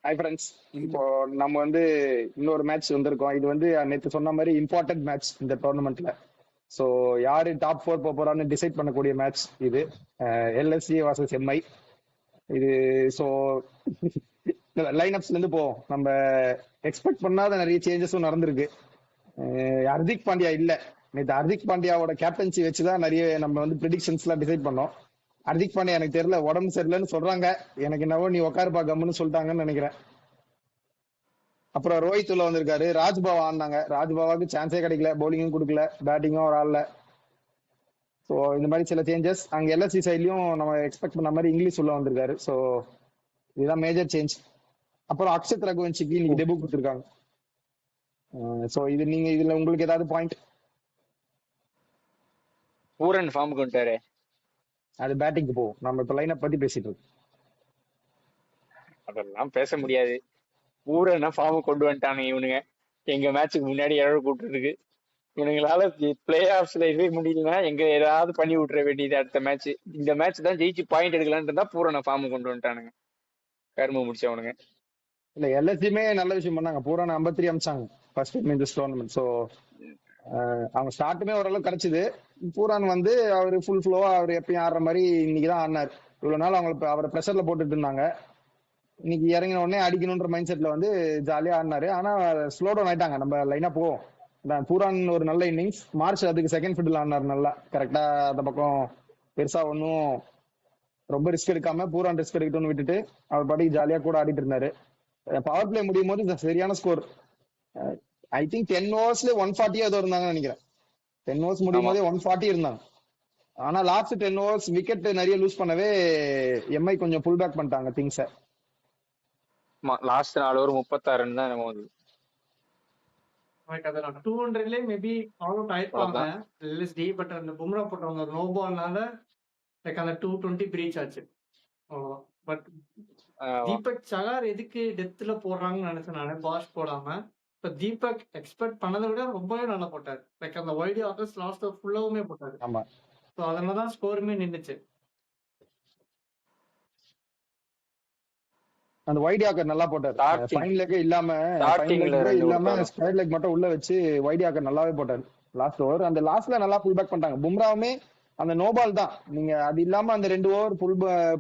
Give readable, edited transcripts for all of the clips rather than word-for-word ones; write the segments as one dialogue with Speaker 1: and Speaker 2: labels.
Speaker 1: Hi friends.
Speaker 2: இந்த
Speaker 1: இப்போ நம்ம இன்னொரு மேட்ச் வந்திருக்கோம். இது நேற்று சொன்ன மாதிரி இம்பார்ட்டன்ட் மேட்ச் இந்த டோர்னமெண்ட்ல. ஸோ யாரு டாப் 4 போறான்னு டிசைட் பண்ணக்கூடிய மேட்ச் இது. LSC versus Mi. இது ஸோ லைன் அப்ஸ்ல இருந்து போவோம். நம்ம எக்ஸ்பெக்ட் பண்ணாத நிறைய சேஞ்சஸும் நடந்திருக்கு. ஹர்திக் பாண்டியா இல்ல. நேற்று ஹர்திக் பாண்டியாவோட கேப்டன்சி வச்சுதான் நிறைய நம்ம ப்ரிடிக்ஷன்ஸ் எல்லாம் டிசைட் பண்ணோம். ஹர்திக் பாண்டியா எனக்கு தெரியல, உடம்பு சரியில்லைன்னு சொல்றாங்க. எனக்கு என்னவோ நீ உட்காருப்பா கம்முன்னு சொல்லிட்டாங்கன்னு நினைக்கிறேன். அப்புறம் ரோஹித் உள்ள வந்திருக்காரு. ராஜ்பாவா ஆடினாங்க. ராஜ்பாவாக்கு சான்ஸே கிடைக்கல, பவுலிங்கும் கொடுக்கல, பேட்டிங்கும் ஒரு ஆடல. ஸோ இந்த மாதிரி சில சேஞ்சஸ். அங்க எல்எஸ்சி சைட்லயும் நம்ம எக்ஸ்பெக்ட் பண்ண மாதிரி இங்கிலீஷ் உள்ள வந்திருக்காரு. ஸோ இதுதான் மேஜர் சேஞ்ச். அப்புறம் அக்ஷத் ரகுவன்ஷிக்கு இன்னைக்கு டெபு கொடுத்துருக்காங்க. ஸோ இதுல உங்களுக்கு ஏதாவது பாயிண்ட்?
Speaker 3: பூரன் ஃபார்ம் கொண்டாரு.
Speaker 1: அது பேட்டிங்க்கு போகும். நம்ம இப்ப லைனை பத்தி பேசிட்டு இருக்கோம்.
Speaker 3: அதெல்லாம் பேச முடியாது. பூரன் ஃபார்ம் கொண்டு வந்துட்டாங்க இவனுங்க. எங்க மேட்சுக்கு முன்னாடி எழ கூட்டுறதுக்கு இவனுங்களால பிளே ஆஃப்ஸ்ல இதே முடியலன்னா எங்க ஏதாவது பண்ணி விட்டுற வேண்டியது அடுத்த மேட்ச். இந்த மேட்ச் தான் ஜெயிச்சு பாயிண்ட் எடுக்கலான்னு இருந்தா பூரனை ஃபார்ம் கொண்டு வந்துட்டானுங்க. கரும்பு முடிச்சவனுங்க.
Speaker 1: இல்ல எல்எஸ்சியுமே நல்ல விஷயம் பண்ணாங்க. பூரான 53 அமிச்சாங்க ஃபர்ஸ்ட் இந்த டோர்னமெண்ட். ஸோ அவங்க ஸ்டார்ட்டுமே ஓரளவு கிடைச்சது. பூரான் அவரு ஃபுல் ஃப்ளோவா அவர் எப்பயும் ஆடுற மாதிரி இன்னைக்குதான் ஆடினார். இவ்வளவு நாள் அவரை ப்ரெஷர்ல போட்டுட்டு இருந்தாங்க. இன்னைக்கு இறங்கின உடனே அடிக்கணும்ன்ற மைண்ட் செட்ல ஜாலியா ஆடினாரு. ஆனா ஸ்லோ டவுன் ஆயிட்டாங்க. நம்ம லைனா போவோம். பூரான் ஒரு நல்ல இன்னிங்ஸ். மார்ச் அதுக்கு செகண்ட் ஃபிட்டில் ஆடினார் நல்லா கரெக்டா. அந்த பக்கம் பெருசா ஒன்னும் ரொம்ப ரிஸ்க் எடுக்காம பூரான் ரிஸ்க் எடுக்கட்டும்னு விட்டுட்டு அவர் பாட்டுக்கு ஜாலியா கூட ஆடிட்டு இருந்தாரு. பவர் பிளே முடியும் போது சரியான ஸ்கோர். ஐ திங்க் 10 ஓவர்ஸ்ல 140 ஏதோ இருந்தாங்கன்னு நினைக்கிறேன். 10 ஓவர்ஸ் முடியும் போதே 140 இருந்தாங்க. ஆனா லாஸ்ட் 10 ஓவர்ஸ் விக்கெட் நிறைய லூஸ் பண்ணவே எம்ஐ கொஞ்சம் புல் பேக் பண்ணிட்டாங்க திங்ஸ.
Speaker 3: லாஸ்ட் 4 ஓவர் 36 ரன் தான் நம்ம வந்து
Speaker 4: 200 மேபி ஆல் அவுட் ஆயிருப்பாங்க எல்எஸ்டி. பட் அந்த பும்ரா போட்டவங்க நோ பால்னால லைக் அந்த 220 பிரீச் ஆச்சு. அவ்வளவுதான். பட் தீபக் சகார் எதுக்கு டெத்ல போடுறாங்கன்னு நினைச்சேன் நானே, பாஷ் போடாம. இப்ப தீபக் எக்ஸ்பெக்ட் பண்ணதை விட ரொம்பவே நல்லா போட்டாரு. லைக் அந்த வைடி ஆகஸ்ட் லாஸ்ட் ஃபுல்லாவுமே போட்டாரு.
Speaker 1: ஆமா.
Speaker 4: ஸோ அதனாலதான் ஸ்கோருமே நின்னுச்சு.
Speaker 1: அந்த வைடி ஆக்கர் நல்லா போட்டாரு. ஃபைன் லெக் இல்லாம ஸ்கொயர் லெக் மட்டும் உள்ள வச்சு வைடி ஆக்கர் நல்லாவே போட்டாரு லாஸ்ட் ஓவர். அந்த லாஸ்ட்ல நல்லா புல் பேக் பண்ணிட்டாங்க. பும்ராவுமே அந்த நோபால் தான். நீங்க அது இல்லாம அந்த 2 ஓவர்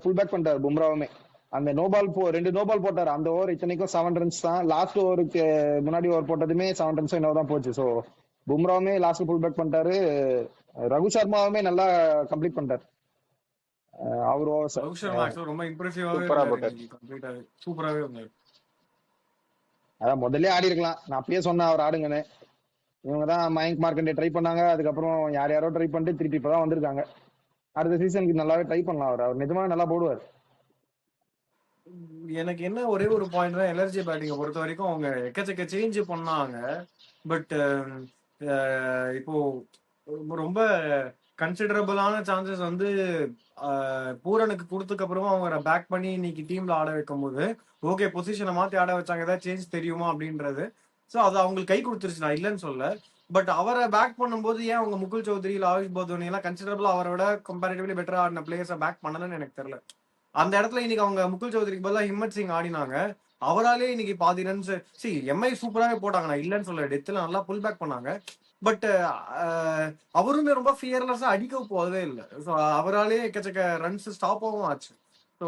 Speaker 1: புல் பேக் பண்ணிட்டாரு பும்ராவுமே. அந்த நோபால் 2 நோபால் போட்டாரு. அந்த ஓவர் இத்தனைக்கும் 7 ரன்ஸ் தான். லாஸ்ட் ஓவருக்கு முன்னாடி ஓவர் போட்டதுமே 7 ரன்ஸ் என்னதான் போச்சு. ஸோ பும்ராவுமே லாஸ்ட் புல் பேக் பண்ணிட்டாரு. ரகு சர்மாவுமே நல்லா கம்ப்ளீட் பண்ணிட்டாரு. அதான் முதல்ல ஆடி இருக்கலாம். நான் அப்பயே சொன்னேன் அவர் ஆடுங்கன்னு. இவங்கதான் மயங்க் மார்க்கண்டே ட்ரை பண்ணாங்க. அதுக்கப்புறம் யாரோ ட்ரை பண்ணிட்டு திருப்பி இப்பதான் வந்திருக்காங்க. அடுத்த சீசனுக்கு நல்லாவே ட்ரை பண்ணலாம். அவர் நிஜமா நல்லா போடுவார்.
Speaker 2: எனக்கு என்ன ஒரே ஒரு பாயிண்ட் தான், எல்எஸ்ஜி பேட்டிங்கை பொறுத்த வரைக்கும் அவங்க எக்கச்சக்க சேஞ்ச் பண்ணாங்க. பட் இப்போ ரொம்ப கன்சிடரபிளான சான்சஸ் பூரனுக்கு கொடுத்ததுக்கு அப்புறமா அவங்க பேக் பண்ணி இன்னைக்கு டீம்ல ஆட வைக்கும் போது ஓகே பொசிஷனை மாத்தி ஆட வச்சாங்க. ஏதாவது சேஞ்ச் தெரியுமா அப்படின்றது. ஸோ அது அவங்களுக்கு கை கொடுத்துருச்சு, நான் இல்லைன்னு சொல்ல. பட் அவரை பேக் பண்ணும்போது ஏன் அவங்க முகுல் சௌத்ரி, ஆயுஷ் பதோனி எல்லாம் கன்சிடரபிளா அவரோட கம்பேரிட்டிவ்லி பெட்டரா ஆடின பிளேயர்ஸை பேக் பண்ணலன்னு எனக்கு தெரியல. அந்த இடத்துல இன்னைக்கு அவங்க முகுல் சௌத்ரிக்கு பதிலாக ஹிம்மத் சிங் ஆடினாங்க. அவராலே இன்னைக்கு பாதி ரன்ஸ் எம்ஐ சூப்பராகவே போட்டாங்க, நான் இல்லைன்னு சொல்ல. டெத்துல நல்லா புல் பேக் பண்ணாங்க. பட் அவருமே ரொம்ப ஃபியர்லெஸ்ஸா அடிக்க போகவே இல்லை. ஸோ அவராலே எக்கச்சக்க ரன்ஸ் ஸ்டாப்பாகவும் ஆச்சு. ஸோ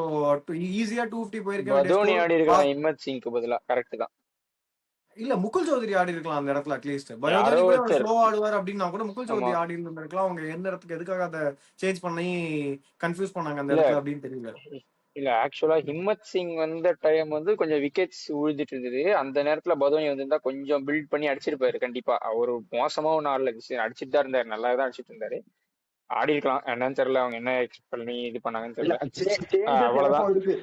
Speaker 2: ஈஸியா 250 போயிருக்கேன்.
Speaker 3: ஹிம்மத் சிங்க்கு பதிலா கரெக்ட் தான்.
Speaker 2: இல்ல முகுல் சௌத்ரி ஆடி இருக்கலாம் அந்த இடத்துல. அட்லீஸ்ட் ஸ்லோ ஆடுவார் அப்படின்னா கூட முகுல் சௌத்ரி ஆடி இருந்திருக்கலாம். அவங்க எந்த இடத்துக்கு எதுக்காக அதை சேஞ்ச் பண்ணி கன்ஃபியூஸ் பண்ணாங்க அந்த இடத்துல அப்படின்னு தெரியல.
Speaker 3: இல்ல ஆக்சுவலா ஹிம்மத் சிங் டைம் கொஞ்சம் விக்கெட்ஸ் விழுந்துட்டு இருந்தது. அந்த நேரத்துல பதோனி வந்திருந்தா கொஞ்சம் பில்ட் பண்ணி அடிச்சிருப்பாரு கண்டிப்பா. அவரு மோசமா ஒன்னும் ஆடல, அடிச்சுட்டு தான் இருந்தாரு, நல்லா தான் அடிச்சிட்டு இருந்தாரு. ஆடி இருக்கலாம், என்னன்னு தெரியல. அவங்க என்ன எக்ஸ்பெக்ட் பண்ணி இது பண்ணாங்கன்னு தெரியல.
Speaker 1: அவ்வளவுதான் இருக்கு.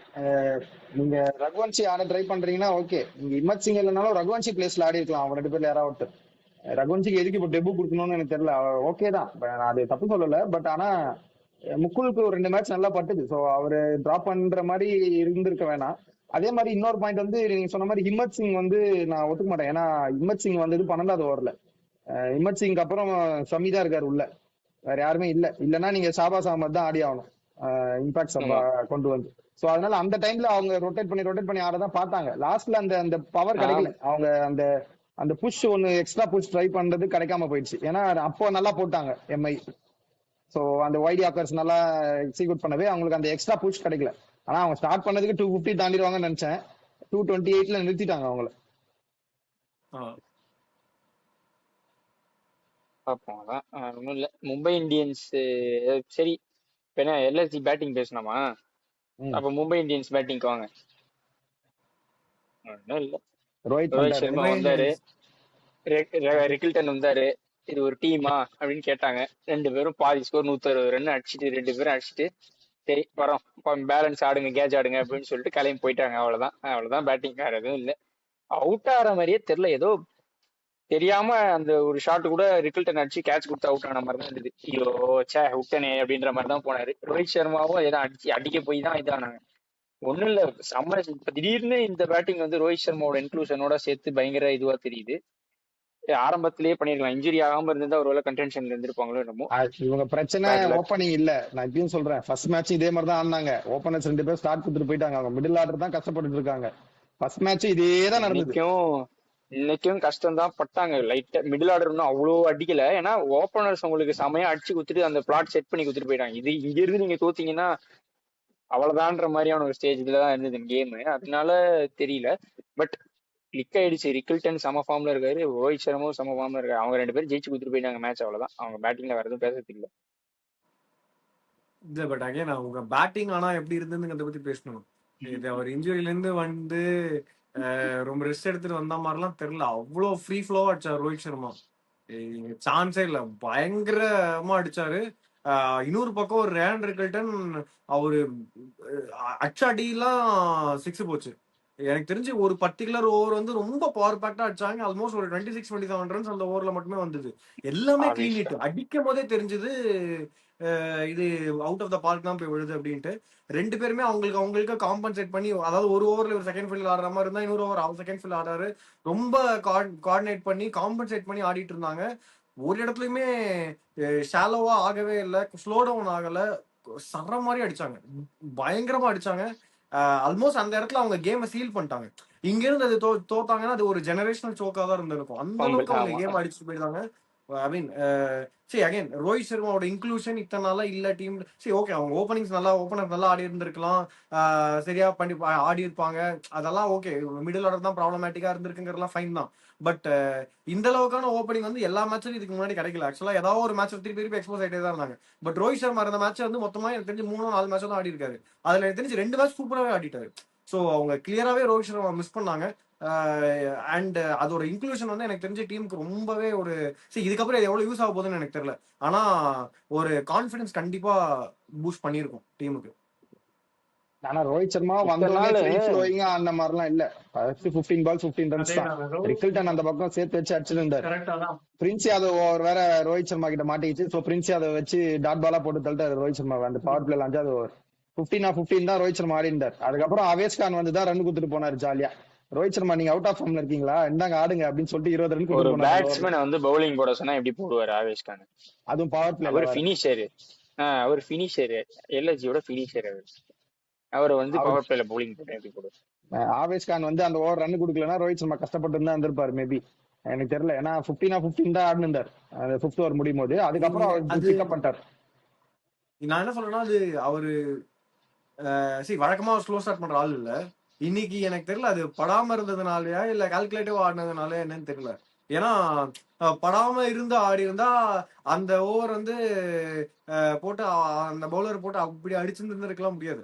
Speaker 1: நீங்க ரகுவன்ஷி ஆட ட்ரை பண்றீங்கன்னா ஓகே. நீங்க ஹிம்மத் சிங் இல்லைனாலும் ரகுவன்ஷி பிளேஸ்ல ஆடி இருக்கலாம். அவங்க 2 பேர்ல யாராவது. ரகுவன்ஷிக்கு எதுக்கு இப்போ டெபு கொடுக்கணும்னு எனக்கு தெரியல. ஓகே தான், நான் அது தப்பு சொல்லல. பட் ஆனா முக்குலுக்கு ஒரு 2 மேட்ச் நல்லா பட்டுது. ஸோ அவரு டிராப் பண்ற மாதிரி இருந்திருக்க வேணாம். அதே மாதிரி இன்னொரு பாயிண்ட் நீங்க சொன்ன மாதிரி ஹிம்மத் சிங் நான் ஒத்துக்க மாட்டேன். ஏன்னா ஹிம்மத் சிங் 12வது ஓவர்ல. ஹிம்மத் சிங் அப்புறம் ஷமி தான் இருக்காரு உள்ள, வேற யாருமே இல்ல. இல்லன்னா நீங்க ஷாபாஸ் அகமது தான் ஆடி ஆகணும். இம்பாக்ட்
Speaker 3: ஆமா
Speaker 1: கொண்டு வந்து. சோ அதனால அந்த டைம்ல அவங்க ரொட்டேட் பண்ணி ஆடதான் பார்த்தாங்க. லாஸ்ட்ல அந்த அந்த பவர் கிடைக்கல.
Speaker 3: ஆமா
Speaker 1: அவங்க அந்த அந்த புஷ் ஒன்னு எக்ஸ்ட்ரா புஷ் ட்ரை பண்றது கிடைக்காம போயிடுச்சு. ஏன்னா அப்போ நல்லா போட்டாங்க எம்ஐ. சோ அந்த வைடி ஆக்கர்ஸ் நல்லா எக்ஸிக்யூட் பண்ணவே அவங்களுக்கு அந்த எக்ஸ்ட்ரா புஷ் கிடைக்கல. ஆனா அவங்க ஸ்டார்ட் பண்ணதுக்கு 250 தாண்டிடுவாங்கன்னு நினைச்சேன். 228ல நிறுத்திட்டாங்க அவங்கள.
Speaker 3: பார்ப்போம். அதான் ஒன்றும் இல்லை. மும்பை இந்தியன்ஸ் சரி. இப்ப என்ன எல்எஸ்ஜி பேட்டிங் பேசணுமா?
Speaker 1: ம்.
Speaker 3: அப்ப மும்பை இந்தியன்ஸ் பேட்டிங்க்கு வாங்க. ஒன்றும் இல்லை.
Speaker 1: ரோஹித்
Speaker 3: ரோஹித்
Speaker 1: பண்ணிட்டாரு.
Speaker 3: சர்மா
Speaker 2: மும்பை
Speaker 3: வந்தாரு,
Speaker 2: இந்தியன்ஸ்
Speaker 3: ரிக்கில்டன் வந்தாரு. இது ஒரு டீமா அப்படின்னு கேட்டாங்க. 2 பேரும் பாதி ஸ்கோர் 160 ரன் அடிச்சுட்டு 2 பேரும் அடிச்சுட்டு சரி வரோம் பேலன்ஸ் ஆடுங்க கேட்ச் ஆடுங்க அப்படின்னு சொல்லிட்டு கிளம்பி போயிட்டாங்க. அவ்வளவுதான் பேட்டிங். வேற எதுவும் இல்லை. அவுட் ஆகிற மாதிரியே தெரியல. ஏதோ தெரியாம அந்த ஒரு ஷாட் கூட ரிக்கில்டன் அடிச்சு கேட்ச் கொடுத்து அவுட் ஆன மாதிரி தான் இருந்தது. ஐயோ சே விட்டனே அப்படின்ற மாதிரி தான் போனாரு. ரோஹித் சர்மாவும் ஏதோ அடிக்க போய் தான் இதானாங்க. ஒண்ணும் இல்ல செம்ம. இப்ப திடீர்னு இந்த பேட்டிங் வந்து ரோஹித் சர்மாவோட இன்க்ளூஷனோட சேர்த்து பயங்கர இதுவா தெரியுது. ஆரம்பத்திலேயே பண்ணிருக்கலாம். இன்ஜுரி ஆகாம இருந்தா ஒருவேளை கன்டென்ஷன்ல இருந்திருப்பாங்களோ என்னமோ.
Speaker 1: இவங்க பிரச்சனை
Speaker 3: பேட் லக்.
Speaker 1: ஓப்பனிங் இல்ல. நான் இப்பயும் சொல்றேன், ஃபர்ஸ்ட் மேட்ச் இதே மாதிரி தான் ஆடினாங்க. ஓப்பனர்ஸ் 2 பேர் ஸ்டார்ட் கொடுத்துட்டு போயிட்டாங்க. அவங்க மிடில் ஆர்டர் தான் கஷ்டப்பட்டு இருக்காங்க. ஃபர்ஸ்ட் மேட்ச் இதே தான் நடந்தது.
Speaker 3: இன்னைக்கும் கஷ்டம் தான் பட்டாங்க. லைட்டா மிடில் ஆர்டர் இன்னும் அவ்வளோ அடிக்கல. ஏன்னா ஓப்பனர்ஸ் உங்களுக்கு செமையா அடிச்சு குடுத்துட்டு அந்த பிளாட் செட் பண்ணி கொடுத்துட்டு போயிட்டாங்க. இது இங்க இருந்து நீங்க தோத்தீங்கன்னா அவ்வளவுதான்ற மாதிரியான ஒரு ஸ்டேஜ்ல தான் இருந்தது கேம். அதனால தெரியல. பட் கிளிக் ஆயிடுச்சு. ரிக்கில்டன் சம ஃபார்ம்ல இருக்காரு, ரோஹித் சர்மாவும் சம ஃபார்ம்ல இருக்காரு. அவங்க 2 பேரும் ஜெயிச்சு கொடுத்துட்டு போயிட்டாங்க மேட்ச். அவ்வளவுதான். அவங்க பேட்டிங்ல வேற எதுவும் பேசுறதுக்கு இல்ல.
Speaker 2: இல்ல பட் அகைன் அவங்க பேட்டிங் ஆனா எப்படி இருந்ததுங்கிறத பத்தி பேசணும். இது அவர் இன்ஜுரியில இருந்து வந்து ரொம்ப ரெஸ்ட் எடுத்துட்டு வந்த மாதிரிலாம் தெரியல. அவ்வளோ ஃப்ரீ ஃப்ளோவா அடிச்சாரு ரோஹித் சர்மா. சான்ஸே இல்ல, பயங்கரமா அடிச்சாரு. இன்னொரு பக்கம் ஒரு ரேன் ரிக்கல்டன் அவரு அச்சாடிலாம் 6 போச்சு. எனக்கு தெரிஞ்சு ஒரு பர்டிகுலர் ஓவர் வந்து ரொம்ப பவர் பேக்டா அடிச்சாங்க. ஆல்மோஸ்ட் ஒரு 26-27 ரன்ஸ் அந்த ஓவர்ல மட்டுமே வந்தது. எல்லாமே கிளீன் ஹிட். அடிக்கும் போதே தெரிஞ்சது இது அவுட் ஆஃப் த பார்க் தான் போய் விழுது அப்படின்ட்டு. 2 பேருமே அவங்களுக்கு காம்பன்சேட் பண்ணி, அதாவது ஒரு ஓவர்ல ஒரு செகண்ட் ஃபீல்ட் ஆடுற மாதிரி இருந்தா இன்னொரு ஓவர் அவர் செகண்ட் ஃபீல்ட் ஆடுறாரு. ரொம்ப கோஆர்டினேட் பண்ணி காம்பன்சேட் பண்ணி ஆடிட்டு இருந்தாங்க. ஒரு இடத்துலயுமே ஷாலோவா ஆகவே இல்லை, ஸ்லோ டவுன் ஆகல. சர்ற மாதிரி அடிச்சாங்க, பயங்கரமா அடிச்சாங்க. ஆல்மோஸ்ட் அந்த இடத்துல அவங்க கேமை சீல் பண்ணிட்டாங்க. இங்க இருந்து அது தோத்தாங்கன்னா அது ஒரு ஜெனரேஷனல் சோக்கா தான் இருந்திருக்கும். அந்த அளவுக்கு அவங்க கேம் அடிச்சுட்டு போயிட்டாங்க. ஐ மீன் சரி அகைன் ரோஹித் சர்மாவோட இன்க்ளூஷன் இத்தனை நாளா இல்ல டீம். சரி ஓகே, அவங்க ஓப்பனிங்ஸ் நல்லா ஆடி இருந்திருக்கலாம், சரியா பண்ணி ஆடி இருப்பாங்க, அதெல்லாம் ஓகே. மிடில் ஆர்டர் தான் ப்ராப்ளமேட்டிக்கா இருந்திருக்குங்கிறதுலாம் ஃபைன் தான். பட் இந்த அளவுக்கான ஓப்பனிங் வந்து எல்லா மேட்சும் இதுக்கு முன்னாடி கிடைக்கல. ஆக்சுவலா ஏதாவது ஒரு மேட்ச் திருப்பி எக்ஸ்போஸ் ஆகிட்டே தான் இருந்தாங்க. பட் ரோஹித் சர்மா இருந்த மேட்ச் வந்து மொத்தமா எனக்கு தெரிஞ்சு 3-4 மேட்ச் தான் ஆடி இருக்காரு. அதுல எனக்கு தெரிஞ்சு 2 மேட்ச் சூப்பராகவே ஆடிட்டாரு. ஸோ அவங்க கிளியராகவே ரோஹித் சர்மா மிஸ் பண்ணாங்க. அண்ட் அதோட இன்க்ளூஷன் வந்து எனக்கு தெரிஞ்ச டீமுக்கு ரொம்பவே ஒரு இதுக்கப்புறம் இது எவ்வளவு யூஸ் ஆக போகுதுன்னு எனக்கு தெரியல. ஆனா ஒரு கான்ஃபிடன்ஸ் கண்டிப்பா பூஸ்ட் பண்ணிருக்கும் டீமுக்கு.
Speaker 1: ஆனா ரோஹித் சர்மா வந்தோடனே ஃப்ரீ ஃப்ளோயிங்கா அந்த மாதிரிலாம் இல்ல. 15 பால் 15 ரன்ஸ் தான். ரிக்கில்டன் அந்த பக்கம் சேர்த்து வச்சு அடிச்சிருந்தாரு. பிரின்ஸ் யாதவ் ஓவர் வேற ரோஹித் சர்மா கிட்ட மாட்டிக்கிச்சு. சோ பிரின்ஸ் யாதவ் வச்சு டாட் பாலா போட்டு தள்ளிட்டாரு ரோஹித் சர்மா. அந்த பவர் பிளேல 5வது ஓவர் 15 தான் ரோஹித் சர்மா ஆடி இருந்தார். அதுக்கப்புறம் அவேஷ் கான் வந்து தான் ரன் குடுத்துட்டு போனாரு ஜாலியா. ரோஹித் சர்மா நீங்க அவுட் ஆஃப் ஃபார்ம்ல இருக்கீங்களா, இந்தாங்க ஆடுங்க அப்படின்னு சொல்லிட்டு 20 ரன்
Speaker 3: ஒரு பேட்ஸ்மேன் வந்து பவுலிங் போட சொன்னா எப்படி போடுவாரு ஆவேஷ் கான்?
Speaker 1: அதுவும் பவர் பிளே.
Speaker 3: அவர் ஃபினிஷர் எல்எஸ்ஜியோட ஃபினிஷர். அவர் வந்து பவர் பிளேல பவுலிங் போட்டு எப்படி போடுவார்?
Speaker 1: ஆவேஷ் கான் வந்து அந்த ஓவர் ரன் கொடுக்கலன்னா ரோஹித் சர்மா கஷ்டப்பட்டு தான் இருந்திருப்பாரு மேபி. எனக்கு தெரியல. ஏன்னா 15 தான் ஆடினார் அந்த 5th ஓவர் முடியும் போது. அதுக்கப்புறம் அவர் பிக்கப் பண்ணிட்டார்.
Speaker 2: நான் என்ன சொல்றேன்னா, அது அவரு வழக்கமா ஸ்லோ ஸ்டார்ட் பண்ற ஆள் இல்ல. இன்னைக்கு எனக்கு தெரியல அது படாம இருந்ததுனாலயா இல்ல கால்குலேட்டிவ் ஆடினதுனால என்னன்னு தெரியல. ஏன்னா படாம இருந்து ஆடி இருந்தா அந்த ஓவர் வந்து போட்டு அந்த பவுலர் போட்டு அப்படி அடிச்சிருந்துருக்கலாம் முடியாது.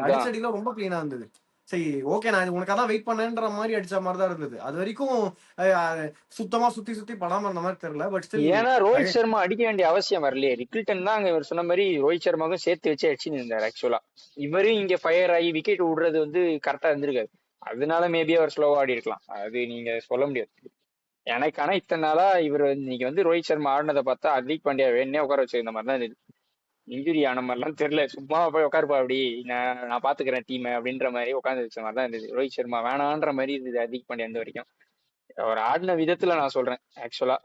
Speaker 2: அடிச்சடிலாம் ரொம்ப கிளீனா இருந்தது. சரி ஓகே, நான் உனக்கு அதான் வெயிட் பண்ணேன்ற மாதிரி அடிச்ச மாதிரி தான் இருந்தது. அது வரைக்கும் சுத்தமா சுத்தி படாம இருந்த மாதிரி தெரியல. பட்
Speaker 3: ஏன்னா ரோஹித் சர்மா அடிக்க வேண்டிய அவசியம் வரலையே. ரிக்கில்டன் தான் அங்க இவர் சொன்ன மாதிரி ரோஹித் சர்மாவும் சேர்த்து வச்சு அடிச்சுன்னு இருந்தார். ஆக்சுவலா இவரும் இங்க ஃபயர் ஆகி விக்கெட் விடுறது வந்து கரெக்டா இருந்திருக்காரு. அதனால மேபி அவர் ஸ்லோவா ஆடி இருக்கலாம். அது நீங்க சொல்ல முடியாது. எனக்கு ஆனா இத்தனை நாளா இவர் இன்னைக்கு வந்து ரோஹித் சர்மா ஆடினதை பார்த்தா ஹர்திக் பாண்டியா வேணே உட்கார வச்சிருந்த மாதிரி தான் இருந்தது. இன்ஜுரி ஆன மாதிரிலாம் தெரியல. சும்மா போய் உட்காருப்பா அப்படி நான் பாத்துக்கிறேன் டீம் அப்படின்ற மாதிரி உட்காந்து வச்ச மாதிரி தான் இருந்தது. ரோஹித் சர்மா வேணான்ற மாதிரி இருந்தது ஹர்திக் பாண்டியா இருந்த வரைக்கும். அவர் ஆடின விதத்துல நான் சொல்றேன். ஆக்சுவலா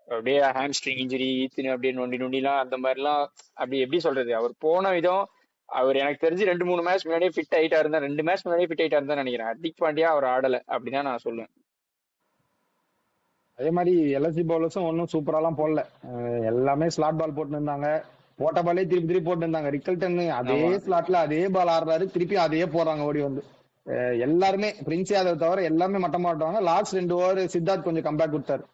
Speaker 3: அப்படியே ஹாம்ஸ்ட்ரிங் இன்ஜுரி ஈத்துன்னு அப்படியே நொண்டி நொண்டிலாம் அந்த மாதிரிலாம். அப்படி எப்படி சொல்றது, அவர் போன விதம். அவர் எனக்கு தெரிஞ்சு 2-3 மேட்ச் முன்னாடியே ஃபிட் ஆயிட்டா இருந்தா, 2 மேட்ச் முன்னாடியே ஃபிட் ஆயிட்டா இருந்தா நினைக்கிறேன். ஹர்திக் பாண்டியா அவர் ஆடல அப்படிதான் நான் சொல்லுவேன்.
Speaker 1: அதே மாதிரி எல்எஸ்சி பவுலர்ஸும் ஒன்றும் சூப்பராலாம் போடல. எல்லாமே ஸ்லாட் பால் போட்டு இருந்தாங்க. போட்ட பாலே திருப்பி திருப்பி போட்டு இருந்தாங்க. ரிக்கல்டன் அதே
Speaker 3: ஆமா.
Speaker 1: ஸ்லாட்ல அதே பால் ஆடுறாரு, திருப்பி அதே போறாங்க ஓடி வந்து. எல்லாருமே பிரின்ஸ் யாதவ் தவிர எல்லாமே மட்டம் மாட்டுவாங்க. லாஸ்ட் 2 ஓவர் சித்தார்த் கொஞ்சம் கம்பேக் கொடுத்தாரு.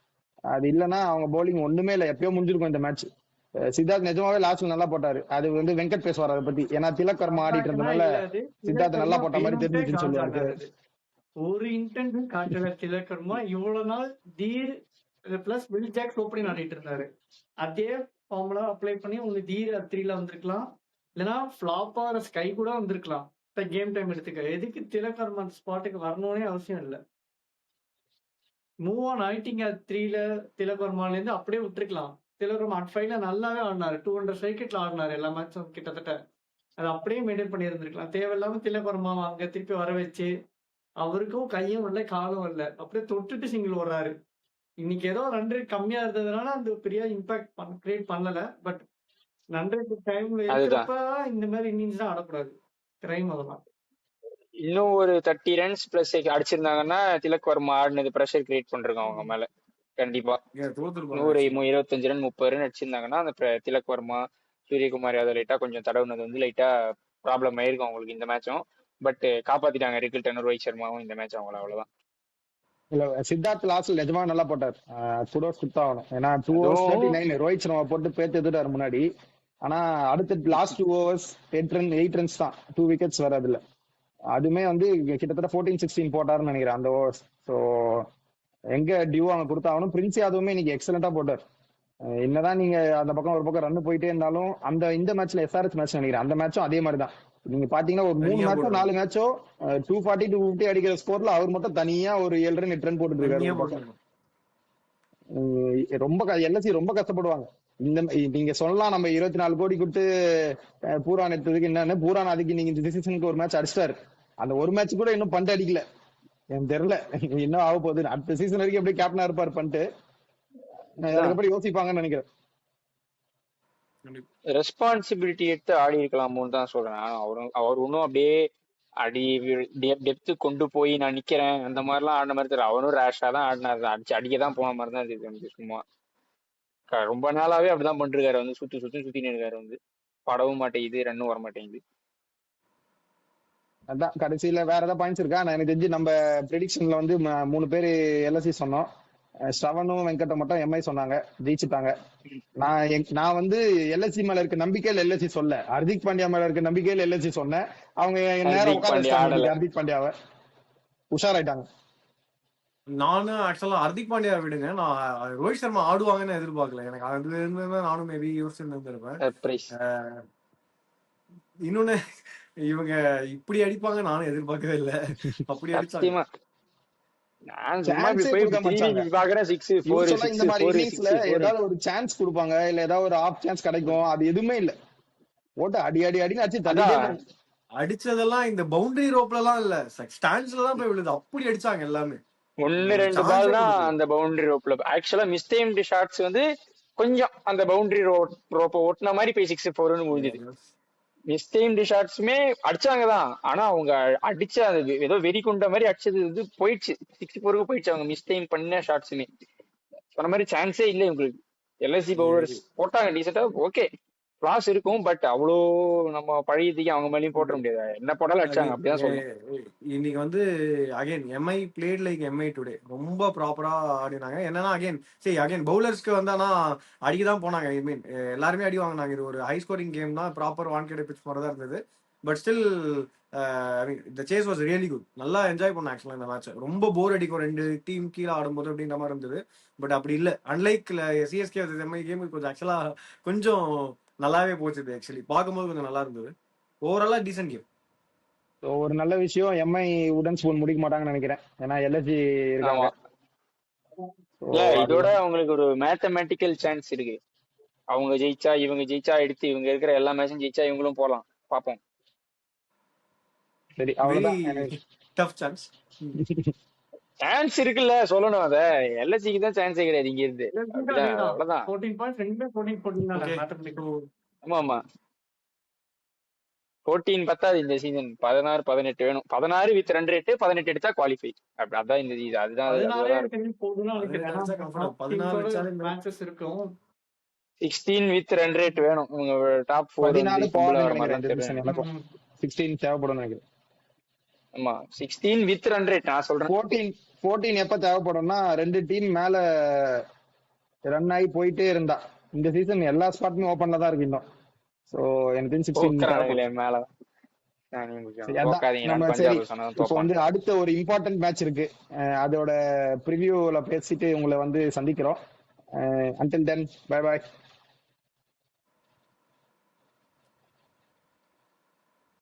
Speaker 1: அது இல்லைன்னா அவங்க பவுலிங் ஒண்ணுமே இல்லை, எப்பயோ முடிஞ்சிருக்கும் இந்த மேட்ச். சித்தார்த் நிஜமாவே லாஸ்ட்ல நல்லா போட்டாரு. அது வந்து வெங்கட் பேசுவார் அதை பத்தி. ஏன்னா திலக் வர்மா ஆடிட்டு
Speaker 4: கம்பேக்னா
Speaker 1: இருந்தனால
Speaker 4: இல்ல, அது
Speaker 1: சித்தார்த் நல்லா
Speaker 4: திலகர்மா
Speaker 1: போட்ட மாதிரி
Speaker 4: வேணும்ட்டே
Speaker 1: தெரிஞ்சிச்சுன்னு
Speaker 4: காஜ்
Speaker 1: சொல்லுவாரு.
Speaker 4: ஆனாரு. அது ஒரு இன்டென்ட்டும் காட்டல திலகர்மா. இவ்வளவு நாள் தீர் பிளஸ் வில் ஜாக்ஸ் ஓப்பனிங் ஆடிட்டு இருந்தாரு. அதே ஃபார்முலா அப்ளை பண்ணி உங்களுக்கு தீர் 3ல வந்திருக்கலாம், இல்லைன்னா ஃபிளாப்பா ஸ்கை கூட வந்திருக்கலாம். கேம் டைம் எடுத்துக்க எதுக்கு திலகர்மா ஸ்பாட்டுக்கு வரணும்னே அவசியம் இல்லை. மூவ் ஆன் ஆயிட்டீங்க 3ல திலகர்மால இருந்து அப்படியே விட்டுருக்கலாம். திலகர்மா அட் 5ல நல்லாவே ஆடினாரு. 200 ஸ்ட்ரைக்கெட்ல ஆடினாரு எல்லா மேட்சும் கிட்டத்தட்ட. அதை அப்படியே மெயின்டைன் பண்ணி இருந்திருக்கலாம். தேவையில்லாம திலகர்மாவை அங்க திருப்பி வர வச்சு அவருக்கும் கையும் வரல காலும் வரல, அப்படியே தொட்டுட்டு சிங்கிள் வர்றாரு. இன்னைக்கு ஏதோ ரன் ரேட் கம்மியா இருந்ததுனால அந்த பெரிய இம்பாக்ட் கிரியேட் பண்ணல. பட் ரன் ரேட் டைம்ல
Speaker 3: அதுதான்.
Speaker 4: இருக்கிறப்ப இந்த மாதிரி இன்னிங்ஸ் தான் ஆடக்கூடாது. கிரைம் அதெல்லாம்.
Speaker 3: இன்னும் ஒரு 30 ரன்ஸ் பிளஸ் அடிச்சிருந்தாங்கன்னா திலக் வர்மா ஆடினது ப்ரெஷர் கிரியேட் பண்றாங்க அவங்க மேல. கண்டிப்பா
Speaker 2: தோத்துருப்பாங்க
Speaker 3: 100
Speaker 2: actually.
Speaker 3: 25 ரன் 30 ரன் அடிச்சிருந்தாங்கன்னா அந்த திலக் வர்மா சூரியகுமார் யாதவ் லைட்டா கொஞ்சம் தடவுனது வந்து லைட்டா ப்ராப்ளம் ஆயிருக்கும் அவங்களுக்கு இந்த மேட்சும். பட் காப்பாத்திட்டாங்க ரிக்கில்டன், ரோஹித் சர்மாவும் இந்த மேட்ச் அவங்கள. அவ்வளவுதான்.
Speaker 1: இல்ல சித்தார்த் லாஸ்ட்ல நிஜமா நல்லா போட்டார். குடோஸ் கொடுத்தாகணும். ஏன்னா 2 overs
Speaker 3: அதுவும்
Speaker 1: 39 ரோஹித் சர்மா போட்டு பேத்து எடுத்துட்டாரு முன்னாடி. ஆனா அடுத்த லாஸ்ட் 2 overs 8 ரன்ஸ் தான், 2 விக்கெட்ஸ் வர அதுல. அதுமே வந்து கிட்டத்தட்ட 14-16 போட்டாருன்னு நினைக்கிறேன் அந்த ஓவர்ஸ். ஸோ எங்க டியூ அவங்க கொடுத்தாகணும். பிரின்ஸ் யாதவுமே இன்னைக்கு எக்ஸலண்டா போட்டார். என்னதான் நீங்க அந்த பக்கம் ஒரு பக்கம் ரன் போயிட்டே இருந்தாலும் இந்த மேட்ச்ல எஸ்ஆர்எச் மேட்ச் நினைக்கிறேன், அந்த மேட்சும் அதே மாதிரி தான். நீங்க பாத்தீங்கன்னா ஒரு 3
Speaker 2: தனியா
Speaker 1: மேட்சோ 4
Speaker 2: போடுறாங்க.
Speaker 1: மேட்சோ 240 250 அடிக்கிற ஸ்கோர்ல அவர் மட்டும் தனியா ஒரு 7 ரன் 8 ரன் போட்டுட்டு இருக்காரு
Speaker 2: தனியா
Speaker 1: ஒரு பக்கம்.
Speaker 2: போடுறாங்க.
Speaker 1: ரொம்ப எல்எஸ்சி ரொம்ப கஷ்டப்படுவாங்க. நீங்க சொல்லலாம் நம்ம 24 கோடி கொடுத்து பூரான் எடுத்ததுக்கு என்னன்னு. பூரான் அதுக்கு நீங்க இந்த சீசனுக்கு ஒரு மேட்ச் அடிச்சிட்டாரு. அந்த ஒரு மேட்ச் கூட இன்னும் பண்ட் அடிக்கல. எனக்கு தெரியல என்ன ஆக போகுது. அடுத்த சீசன் வரைக்கும் எப்படி கேப்டனா இருப்பாரு பண்ணிட்டு அதுக்கப்புறம் யோசிப்பாங்கன்னு நினைக்கிறேன்.
Speaker 3: ரெஸ்பான்சிபிலிட்டி எடுத்து ஆடி இருக்கலாமோன்னு தான் சொல்றேன். அவர் ஒன்னும் அப்படியே அடி டெப்த்து கொண்டு போய் நான் நிக்கிறேன் அந்த மாதிரிலாம் ஆடின மாதிரி தெரியல. அவனும் ரேஷா தான் ஆடினாரு, அடிக்க தான் போன மாதிரி தான் இருக்கு. சும்மா ரொம்ப நாளாவே அப்படிதான் பண்ணிருக்காரு. வந்து சுத்தின்னு இருக்காரு. வந்து படவும் மாட்டேங்குது, ரன்னும் வர மாட்டேங்குது.
Speaker 1: அதான் கடைசியில வேற ஏதாவது பாயிண்ட்ஸ் இருக்கா? நான் எனக்கு தெரிஞ்சு நம்ம ப்ரெடிக்ஷன்ல வந்து 3 பேர் எல்எஸ்சி சொன்னோம். ஸ்ரவனும் வெங்கட்டும் மட்டும் எம்ஐ சொன்னாங்க, ஜெயிச்சுட்டாங்க. நான் வந்து எல்எஸ்சி மேல இருக்க நம்பிக்கையில எல்எஸ்சி சொல்ல, ஹர்திக் பாண்டியா மேல இருக்க நம்பிக்கையில எல்எஸ்சி சொன்னேன். அவங்க நேரம் உட்கார வச்சிட்டாங்க. ஹர்திக் பாண்டியாவை உஷாராயிட்டாங்க.
Speaker 2: நானும் ஆக்சுவலா ஹர்திக் பாண்டியா விடுங்க, நான் ரோஹித் சர்மா ஆடுவாங்கன்னு எதிர்பார்க்கல. எனக்கு அதுல இருந்து நானும் மேபி யோசிச்சிருந்திருப்பேன். இன்னொன்னு இவங்க இப்படி அடிப்பாங்க நானும் எதிர்பார்க்கவே இல்ல. அப்படி அடிச்சாங்க.
Speaker 1: இந்த மாதிரி இன்னிங்ஸ்ல ஏதாவது ஒரு சான்ஸ் கொடுப்பாங்க, இல்ல ஏதாவது ஒரு ஆஃப் சான்ஸ் கிடைக்கும், அது எதுவுமே இல்ல. ஓட்ட அடி அடி அடின்னு அடிச்சு தள்ளிட்டே
Speaker 2: அடிச்சதெல்லாம் இந்த பவுண்டரி ரோப்ல எல்லாம் இல்ல, ஸ்டாண்ட்ஸ்ல தான் போய் விழுது. அப்படி அடிச்சாங்க எல்லாமே.
Speaker 3: 1-2 பால் தான் அந்த பவுண்டரி ரோப்ல. ஆக்சுவலா மிஸ்டைம்டு ஷாட்ஸ் வந்து கொஞ்சம் அந்த பவுண்டரி ரோப்பை ஒட்டின மாதிரி போய் 6-4ன்னு முடிஞ்சது. மிஸ்டைம்டு ஷாட்ஸுமே அடிச்சாங்கதான். ஆனா அவங்க அடிச்ச அது ஏதோ வெறி கொண்ட மாதிரி அடிச்சது இது போயிடுச்சு, 6-4க்கு போயிடுச்சு. அவங்க மிஸ்டைம் பண்ண ஷாட்ஸுமே சொன்ன மாதிரி சான்ஸே இல்லை உங்களுக்கு. எல்எஸ்சி பவுலர்ஸ் போட்டாங்க டீசெண்டா, ஓகே கிளாஸ் இருக்கும். பட் அவ்வளோ நம்ம பழையதுக்கு அவங்க மேலேயும் போட்ட முடியாது. என்ன போட்டாலும் அடிச்சாங்க, அப்படிதான் சொல்லணும்.
Speaker 2: இன்னைக்கு வந்து again MI played like MI today. ரொம்ப ப்ராப்பரா ஆடினாங்க. என்னன்னா அகைன் பவுலர்ஸ்க்கு வந்தானா அடிக்கதான் போனாங்க. ஐ மீன் எல்லாருமே அடி வாங்கினாங்க. இது ஒரு ஹை ஸ்கோரிங் கேம் தான், ப்ராப்பர் வான்கேட் பிச் மாதிரி தான் இருந்தது. But still I mean the chase was really good. நல்லா என்ஜாய் பண்ண ஆக்சுவலா இந்த மேட்ச். ரொம்ப போர் அடிக்கும் 2 டீம் கீழே ஆடும்போது அப்படின்ற மாதிரி இருந்தது. பட் அப்படி இல்லை. அன்லைக் சிஎஸ்கே எம்ஐ கேம் கொஞ்சம் ஆக்சுவலா கொஞ்சம் நல்லாவே போச்சு. ஆக்சுவலி பார்க்கும்போது கொஞ்சம் நல்லா இருந்தது. ஓவராலா டீசன்ட் கேம்.
Speaker 1: ஒரு நல்ல விஷயம், எம்ஐ உடன் ஸ்பூன் முடிக்க மாட்டாங்கன்னு நினைக்கிறேன். ஏன்னா எல்எஸ்சி இருக்காங்க.
Speaker 3: இதோட அவங்களுக்கு ஒரு மேத்தமேட்டிக்கல் சான்ஸ் இருக்கு. அவங்க ஜெயிச்சா இவங்க ஜெயிச்சா எடுத்து இவங்க இருக்கிற எல்லா மேட்சும் ஜெயிச்சா இவங்களும் போலாம். பாப்போம்.
Speaker 1: சரி, அவ்வளவுதான்.
Speaker 2: Tough chance.
Speaker 3: சான்ஸ் இருக்குல்ல, சொல்லணும் அத. எல்எஸ்சிக்கு தான் சான்ஸே கிடையாது இங்க இருந்து. அப்படிதான், அவ்வளவுதான்.
Speaker 4: 14 பாயிண்ட்ஸ், ரெண்டுமே 14 தானே
Speaker 2: ஓகே
Speaker 4: மேத்தமெட்டிக்கல்.
Speaker 3: ஆமா ஆமா, 14 பத்தாது இந்த சீசன். 16 18 வேணும். 16 வித் ரன் ரேட் 18 எடுத்தா குவாலிஃபை. அப்படி அதான் இந்த சீசன். அதுதான்
Speaker 4: 16
Speaker 3: அதுதான்
Speaker 4: எனக்கு தெரிஞ்சு போதும்னு நினைக்கிறேன்.
Speaker 2: 18 அடிச்சா comfortable. 14 வச்சாலும்
Speaker 4: மேட்சஸ் இருக்கும்.
Speaker 3: 16 வித் ரன் ரேட் வேணும். உங்க டாப் 4
Speaker 1: 14 போவான்னு
Speaker 3: வர
Speaker 1: நினைக்கிறேன் இந்த
Speaker 3: மாதிரி
Speaker 1: சீசன் எனக்கும். 16 தேவைப்படும் நினைக்கிறேன்.
Speaker 3: ஆமா, 16 வித் ரன் ரேட் நான் சொல்றேன்.
Speaker 1: 14 எப்ப தேவைப்படும்னா 2 டீம் மேல ரன் ஆகி போயிட்டே இருந்தா. இந்த சீசன் எல்லா ஸ்பாட்டுமே ஓபன்ல தான் இருக்கு இன்னும். சோ எனக்கு தெரிஞ்சு 16 தேவைப்படும்.
Speaker 3: மேல
Speaker 1: சரி, அதான் நம்ம சரி இப்போ வந்து அடுத்த ஒரு இம்பார்ட்டன்ட் மேட்ச் இருக்கு. அதோட ப்ரிவியூல பேசிட்டு உங்களை வந்து சந்திக்கிறோம். until then bye bye.